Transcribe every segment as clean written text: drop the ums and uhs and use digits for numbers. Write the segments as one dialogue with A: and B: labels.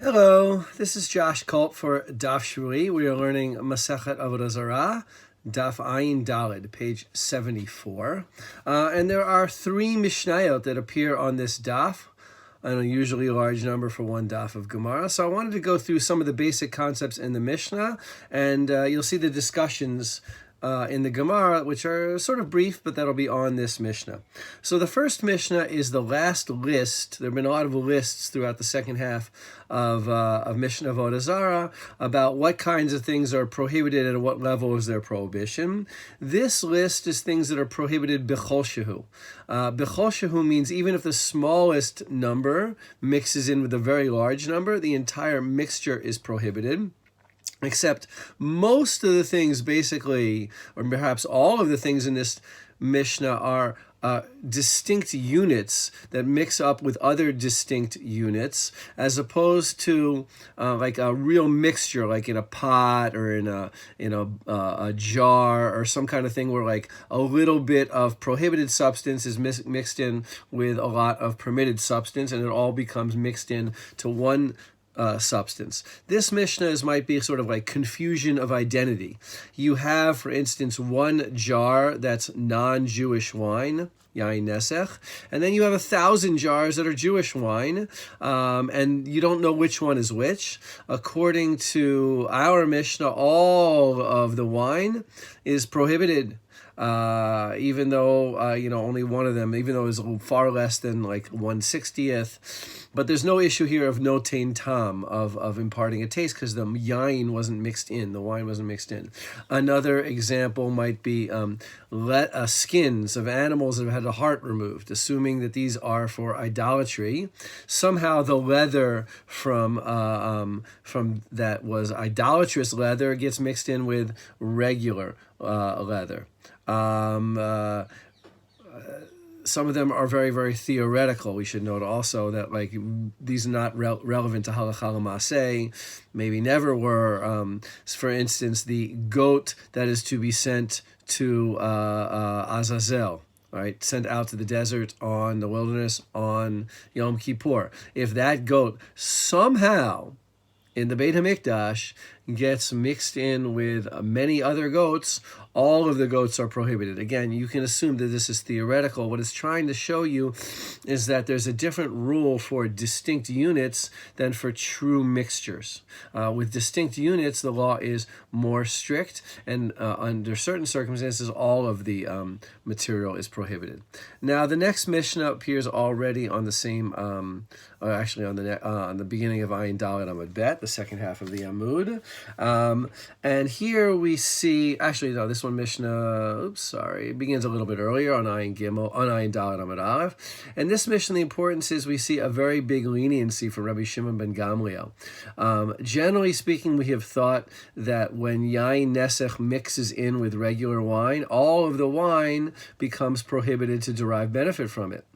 A: Hello, this is Josh Culp for Daf Shvui. We are learning Masechet Avodah Zarah, Daf Ayin Daled, page 74. And there are three Mishnayot that appear on this daf, an unusually large number for one daf of Gemara. So I wanted to go through some of the basic concepts in the Mishnah, and you'll see the discussions in the Gemara, which are sort of brief, but that'll be on this Mishnah. So the first Mishnah is the last list. There have been a lot of lists throughout the second half of Mishnah Avodah Zarah about what kinds of things are prohibited and at what level is their prohibition. This list is things that are prohibited b'chol shehu. B'chol shehu means even if the smallest number mixes in with a very large number, the entire mixture is prohibited. Except most of the things basically, or perhaps all of the things in this Mishnah are distinct units that mix up with other distinct units, as opposed to like a real mixture, like in a pot or in a jar or some kind of thing where like a little bit of prohibited substance is mixed in with a lot of permitted substance, and it all becomes mixed in to one substance. This Mishnah might be sort of like confusion of identity. You have, for instance, one jar that's non-Jewish wine, Yain Nesech, and then you have 1,000 jars that are Jewish wine, and you don't know which one is which. According to our Mishnah, all of the wine is prohibited. Even though, only one of them, even though it's far less than like 1/60th, but there's no issue here of no tain tam, of imparting a taste, because the yain wasn't mixed in, the wine wasn't mixed in. Another example might be skins of animals that have had a heart removed, assuming that these are for idolatry. Somehow the leather from that was idolatrous leather gets mixed in with regular leather. Some of them are very, very theoretical. We should note also that like these are not relevant to halacha l'maaseh, maybe never were. For instance, the goat that is to be sent to Azazel, right, sent out to the desert on the wilderness on Yom Kippur. If that goat somehow in the Beit HaMikdash gets mixed in with many other goats, all of the goats are prohibited. Again, you can assume that this is theoretical. What it's trying to show you is that there's a different rule for distinct units than for true mixtures. With distinct units, the law is more strict, and under certain circumstances, all of the material is prohibited. Now, the next Mishnah appears already on the same, actually on the beginning of Ayin Daled Amud Bet, the second half of the Amud. And here we see, actually, no, this one Mishnah, it begins a little bit earlier on Ayin Daled Amud Aleph. And this Mishnah, the importance is we see a very big leniency for Rabbi Shimon ben Gamliel. Generally speaking, we have thought that when Yain Nesech mixes in with regular wine, all of the wine becomes prohibited to derive benefit from it.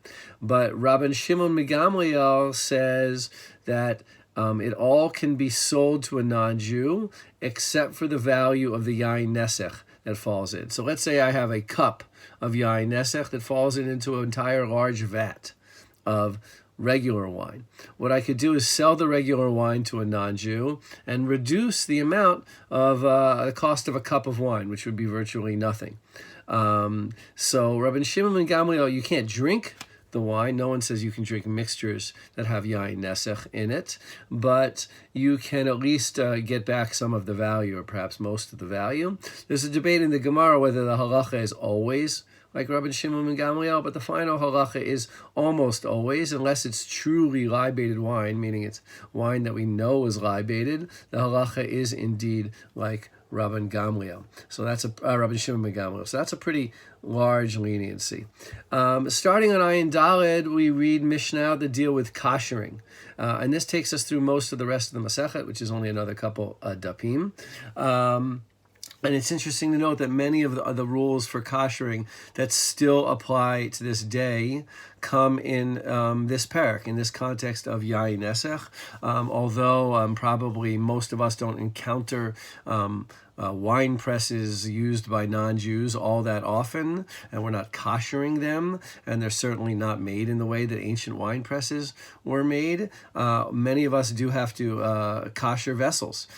A: But Rabbi Shimon ben Gamliel says that it all can be sold to a non-Jew except for the value of the Yain Nesech that falls in. So let's say I have a cup of Yain Nesech that falls into an entire large vat of regular wine. What I could do is sell the regular wine to a non-Jew and reduce the amount of the cost of a cup of wine, which would be virtually nothing. So Rabbi Shimon ben Gamliel, you can't drink the wine. No one says you can drink mixtures that have Yain Nesech in it, but you can at least get back some of the value, or perhaps most of the value. There's a debate in the Gemara whether the halacha is always like Rabbi Shimon ben Gamliel, but the final halacha is almost always, unless it's truly libated wine, meaning it's wine that we know is libated, the halacha is indeed like Rabbi Gamliel. So that's Rabbi Shimon ben Gamliel. So that's a pretty large leniency. Starting on Ayin Daled, we read Mishnah that deal with koshering. And this takes us through most of the rest of the Masechet, which is only another couple dapim. And it's interesting to note that many of the rules for koshering that still apply to this day come in this parak, in this context of Yayin Esech. Although probably most of us don't encounter wine presses used by non-Jews all that often, and we're not koshering them, and they're certainly not made in the way that ancient wine presses were made. Many of us do have to kosher vessels,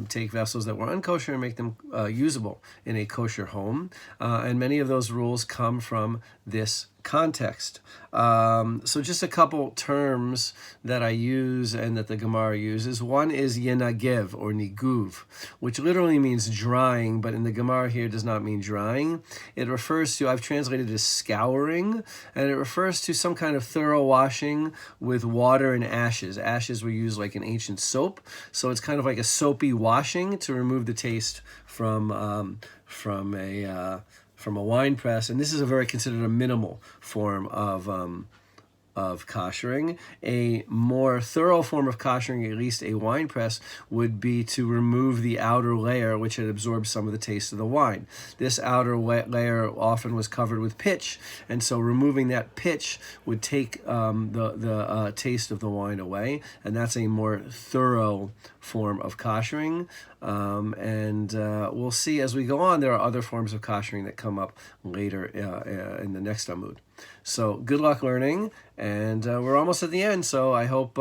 A: take vessels that were unkosher and make them usable in a kosher home, and many of those rules come from this context. So just a couple terms that I use and that the Gemara uses. One is yenagev, or niguv, which literally means drying, but in the Gemara here does not mean drying. It refers to, I've translated as scouring, and it refers to some kind of thorough washing with water and ashes. Ashes were used like an ancient soap, so it's kind of like a soapy washing to remove the taste from a wine press, and this is considered a minimal form of koshering. A more thorough form of koshering, at least a wine press, would be to remove the outer layer which had absorbed some of the taste of the wine. This outer layer often was covered with pitch, and so removing that pitch would take the taste of the wine away, and that's a more thorough form of koshering. We'll see as we go on, there are other forms of koshering that come up later in the next Amud. So good luck learning, and we're almost at the end, so I hope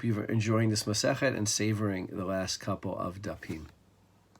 A: you're enjoying this Masechet and savoring the last couple of dapim.